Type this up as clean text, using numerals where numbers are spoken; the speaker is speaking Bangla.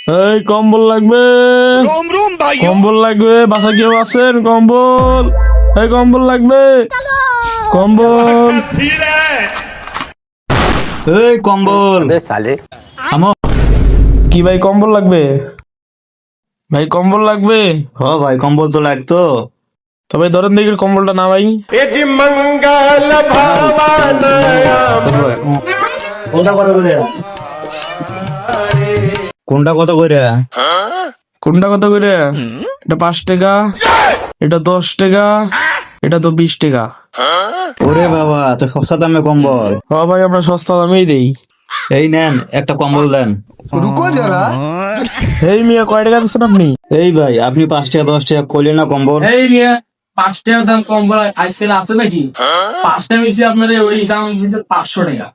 এই কম্বল লাগবে, কম্বল লাগবে, বাসা কেউ আছেন? কম্বল, এই কম্বল লাগবে, কম্বল, এই কম্বল থামো। কি ভাই কম্বল লাগবে? ভাই কম্বল লাগবে? হ ভাই কম্বল তো লাগতো। তবে ধরেন দেখি কম্বলটা না ভাই। কোনটা কত করে? কোনটা কত করে? কোনটা কত করে? এটা 5 টাকা, এটা 10 টাকা, এটা তো 20 টাকা। ওরে বাবা, তো সস্তা দামে কম্বল। হ্যাঁ ভাই, আমরা সস্তা দামেই দেই। এই নেন একটা কম্বল দেন। এই মিয়া, কয় টাকা দিচ্ছেন আপনি? এই ভাই আপনি 5 টাকা 10 টাকা কইলেন না কম্বল। এই মিয়া, 5 টাকা দাম কম্বল আজকাল আছে নাকি? 5 টাকা বেশি আপনাদের ওই দাম দিচ্ছে 500 টাকা।